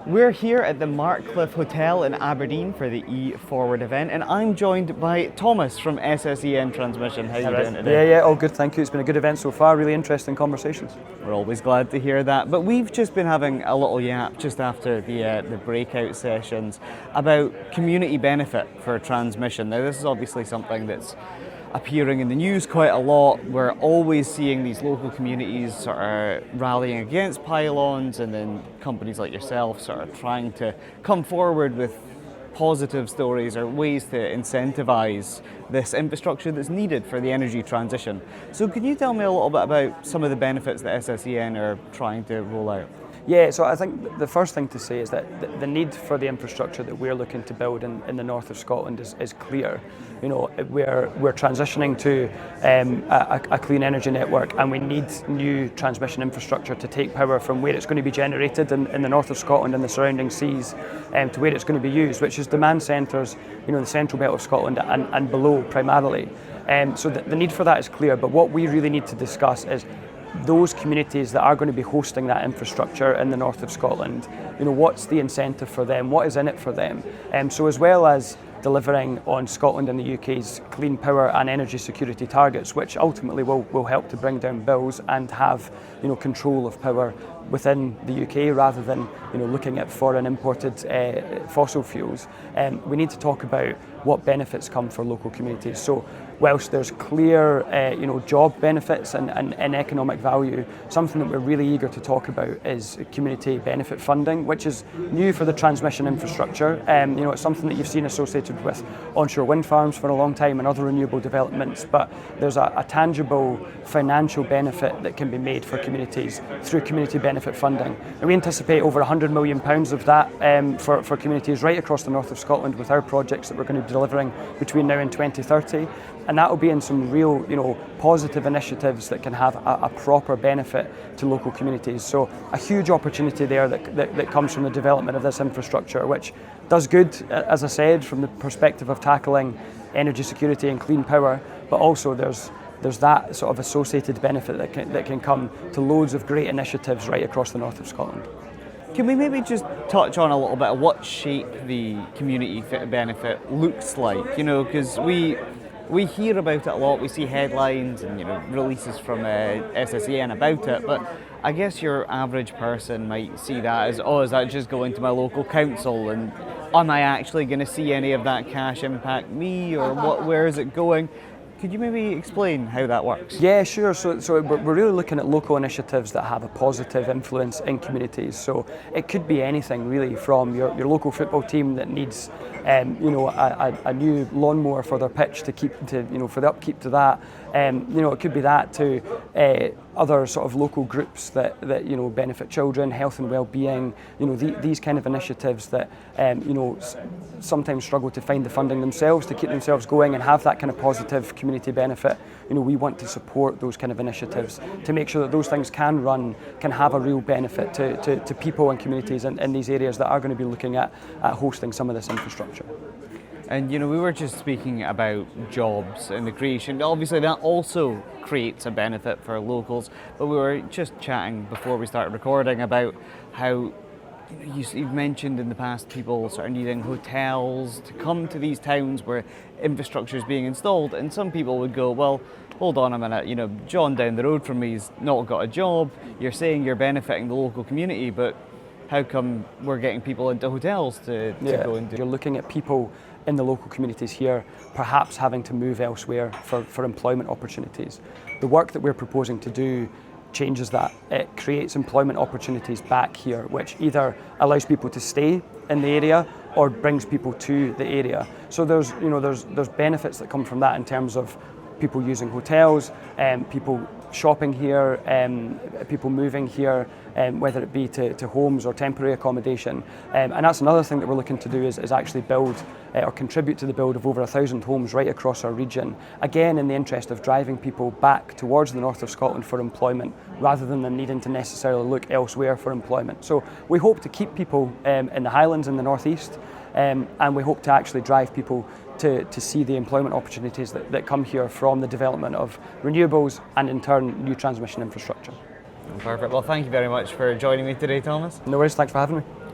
We're here at the Markcliffe Hotel in Aberdeen for the E-FWD event, and I'm joined by Thomas from SSEN Transmission. How are you doing today? Yeah, all good, thank you. It's been a good event so far, really interesting conversations. We're always glad to hear that. But we've just been having a little yap just after the breakout sessions about community benefit for transmission. Now, this is obviously something that's appearing in the news quite a lot. We're always seeing these local communities sort of rallying against pylons, and then companies like yourself sort of trying to come forward with positive stories or ways to incentivise this infrastructure that's needed for the energy transition. So can you tell me a little bit about some of the benefits that SSEN are trying to roll out? Yeah, so I think the first thing to say is that the need for the infrastructure that we're looking to build in the north of Scotland is clear. You know, we're transitioning to a clean energy network, and we need new transmission infrastructure to take power from where it's going to be generated in the north of Scotland and the surrounding seas to where it's going to be used, which is demand centres, you know, the central belt of Scotland and below primarily. So the need for that is clear, but what we really need to discuss is those communities that are going to be hosting that infrastructure in the north of Scotland. You know, what's the incentive for them? What is in it for them? So as well as delivering on Scotland and the UK's clean power and energy security targets, which ultimately will help to bring down bills and have, you know, control of power within the UK rather than, you know, looking at foreign imported fossil fuels. We need to talk about what benefits come for local communities. So whilst there's clear you know, job benefits and economic value, something that we're really eager to talk about is community benefit funding, which is new for the transmission infrastructure. You know, it's something that you've seen associated with onshore wind farms for a long time and other renewable developments, but there's a tangible financial benefit that can be made for communities through community benefit funding. And we anticipate over £100 million of that for communities right across the north of Scotland with our projects that we're going to be delivering between now and 2030. And that will be in some real, you know, positive initiatives that can have a proper benefit to local communities. So a huge opportunity there that comes from the development of this infrastructure, which does good, as I said, from the perspective of tackling energy security and clean power, but also there's that sort of associated benefit that can come to loads of great initiatives right across the north of Scotland. Can we maybe just touch on a little bit of what shape the community benefit looks like? You know, because we hear about it a lot, we see headlines and, you know, releases from SSEN about it, but I guess your average person might see that as, oh, is that just going to my local council, and am I actually going to see any of that cash impact me, or where is it going? Could you maybe explain how that works? Yeah, sure. So we're really looking at local initiatives that have a positive influence in communities. So it could be anything really, from your local football team that needs you know, a new lawnmower for their pitch for the upkeep to that. You know, it could be that to other sort of local groups that you know, benefit children, health and well-being. You know, these kind of initiatives that you know, sometimes struggle to find the funding themselves to keep themselves going and have that kind of positive community benefit. You know, we want to support those kind of initiatives to make sure that those things can have a real benefit to people and communities in these areas that are going to be looking at hosting some of this infrastructure. And, you know, we were just speaking about jobs and the creation. Obviously, that also creates a benefit for locals. But we were just chatting before we started recording about how, you know, you've mentioned in the past people sort of needing hotels to come to these towns where infrastructure is being installed. And some people would go, well, hold on a minute, you know, John down the road from me has not got a job. You're saying you're benefiting the local community, but how come we're getting people into hotels to go and do? You're looking at people in the local communities here perhaps having to move elsewhere for employment opportunities. The work that we're proposing to do changes that. It creates employment opportunities back here, which either allows people to stay in the area or brings people to the area. So there's benefits that come from that in terms of people using hotels, people shopping here, people moving here, whether it be to homes or temporary accommodation. And that's another thing that we're looking to do is actually build or contribute to the build of over 1,000 homes right across our region, again in the interest of driving people back towards the north of Scotland for employment rather than them needing to necessarily look elsewhere for employment. So we hope to keep people in the Highlands in the northeast, and we hope to actually drive people to see the employment opportunities that come here from the development of renewables and in turn new transmission infrastructure. Perfect. Well, thank you very much for joining me today, Thomas. No worries, thanks for having me.